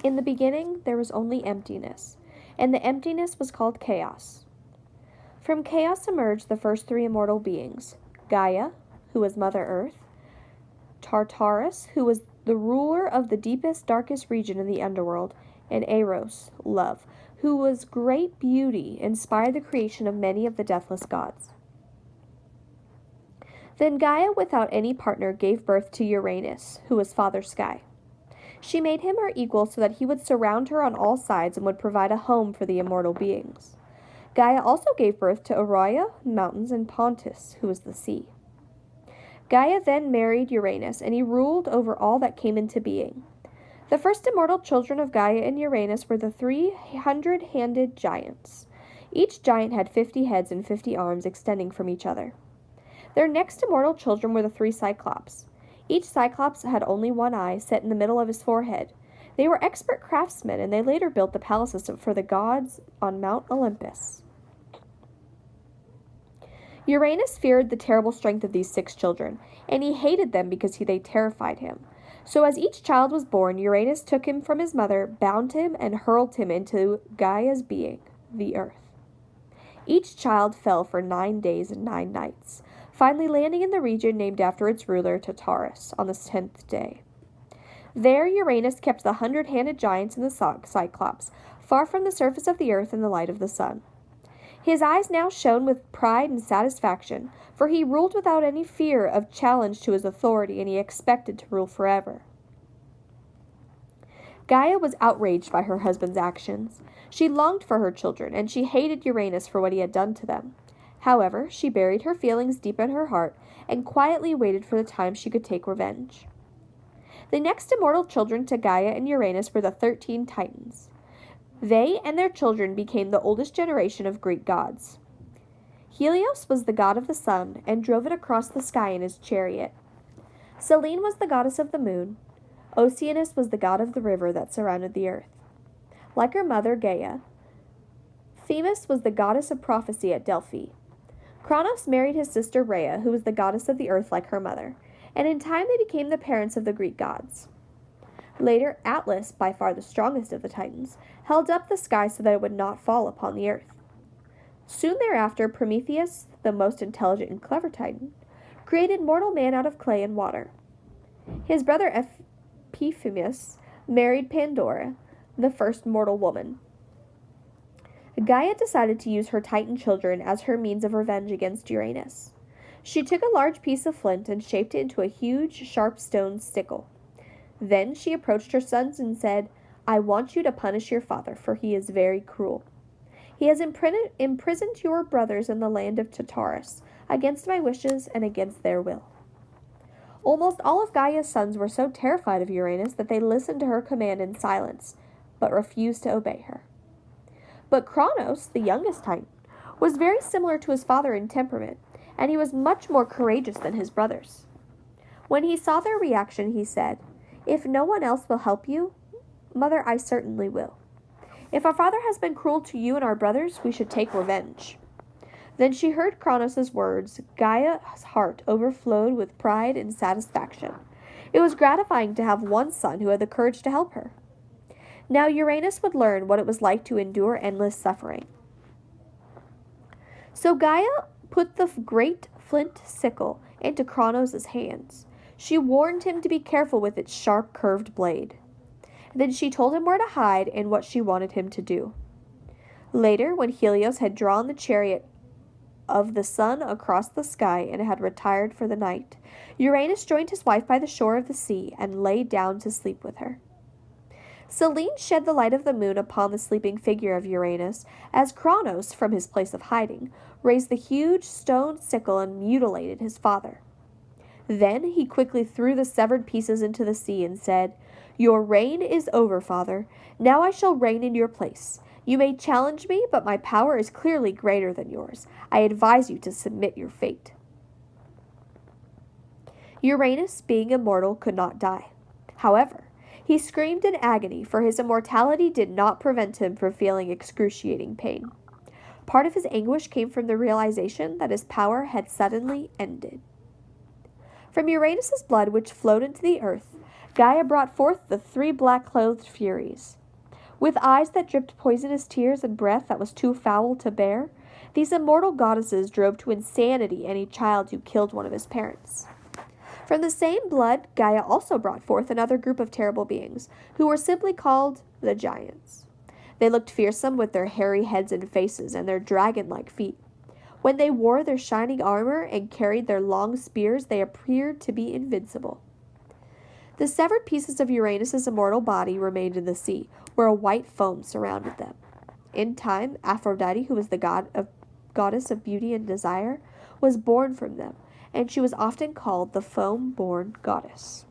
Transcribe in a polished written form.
In the beginning, there was only emptiness, and the emptiness was called chaos. From chaos emerged the first three immortal beings: Gaia, who was Mother Earth; Tartarus, who was the ruler of the deepest, darkest region in the underworld; and Eros, Love, who was great beauty, inspired the creation of many of the deathless gods. Then Gaia, without any partner, gave birth to Uranus, who was Father Sky. She made him her equal so that he would surround her on all sides and would provide a home for the immortal beings. Gaia also gave birth to Araya, mountains, and Pontus, who was the sea. Gaia then married Uranus, and he ruled over all that came into being. The first immortal children of Gaia and Uranus were the 300-handed giants. Each giant had 50 heads and 50 arms extending from each other. Their next immortal children were the 3 Cyclops. Each Cyclops had only one eye set in the middle of his forehead. They were expert craftsmen, and they later built the palaces for the gods on Mount Olympus. Uranus feared the terrible strength of these 6 children, and he hated them because they terrified him. So as each child was born, Uranus took him from his mother, bound him, and hurled him into Gaia's being, the earth. Each child fell for 9 days and 9 nights, finally landing in the region named after its ruler, Tartarus, on the 10th day. There Uranus kept the 100-handed giants and the Cyclops, far from the surface of the earth and the light of the sun. His eyes now shone with pride and satisfaction, for he ruled without any fear of challenge to his authority, and he expected to rule forever. Gaia was outraged by her husband's actions. She longed for her children, and she hated Uranus for what he had done to them. However, she buried her feelings deep in her heart and quietly waited for the time she could take revenge. The next immortal children to Gaia and Uranus were the 13 Titans. They and their children became the oldest generation of Greek gods. Helios was the god of the sun and drove it across the sky in his chariot. Selene was the goddess of the moon. Oceanus was the god of the river that surrounded the earth. Like her mother Gaia, Themis was the goddess of prophecy at Delphi. Cronos married his sister Rhea, who was the goddess of the earth like her mother, and in time they became the parents of the Greek gods. Later, Atlas, by far the strongest of the Titans, held up the sky so that it would not fall upon the earth. Soon thereafter, Prometheus, the most intelligent and clever Titan, created mortal man out of clay and water. His brother Epiphanius married Pandora, the first mortal woman. Gaia decided to use her Titan children as her means of revenge against Uranus. She took a large piece of flint and shaped it into a huge, sharp stone sickle. Then she approached her sons and said, "I want you to punish your father, for he is very cruel. He has imprisoned your brothers in the land of Tartarus, against my wishes and against their will." Almost all of Gaia's sons were so terrified of Uranus that they listened to her command in silence, but refused to obey her. But Cronos, the youngest Titan, was very similar to his father in temperament, and he was much more courageous than his brothers. When he saw their reaction, he said, "If no one else will help you, Mother, I certainly will. If our father has been cruel to you and our brothers, we should take revenge." Then she heard Cronos' words. Gaia's heart overflowed with pride and satisfaction. It was gratifying to have one son who had the courage to help her. Now Uranus would learn what it was like to endure endless suffering. So Gaia put the great flint sickle into Cronos' hands. She warned him to be careful with its sharp, curved blade. Then she told him where to hide and what she wanted him to do. Later, when Helios had drawn the chariot of the sun across the sky and had retired for the night, Uranus joined his wife by the shore of the sea and lay down to sleep with her. Selene shed the light of the moon upon the sleeping figure of Uranus, as Cronos, from his place of hiding, raised the huge stone sickle and mutilated his father. Then he quickly threw the severed pieces into the sea and said, "Your reign is over, father. Now I shall reign in your place. You may challenge me, but my power is clearly greater than yours. I advise you to submit your fate." Uranus, being immortal, could not die. However, he screamed in agony, for his immortality did not prevent him from feeling excruciating pain. Part of his anguish came from the realization that his power had suddenly ended. From Uranus's blood, which flowed into the earth, Gaia brought forth the 3 black-clothed Furies. With eyes that dripped poisonous tears and breath that was too foul to bear, these immortal goddesses drove to insanity any child who killed one of his parents. From the same blood, Gaia also brought forth another group of terrible beings, who were simply called the Giants. They looked fearsome with their hairy heads and faces and their dragon-like feet. When they wore their shining armor and carried their long spears, they appeared to be invincible. The severed pieces of Uranus's immortal body remained in the sea, where a white foam surrounded them. In time, Aphrodite, who was the goddess of beauty and desire, was born from them, and she was often called the foam-born goddess.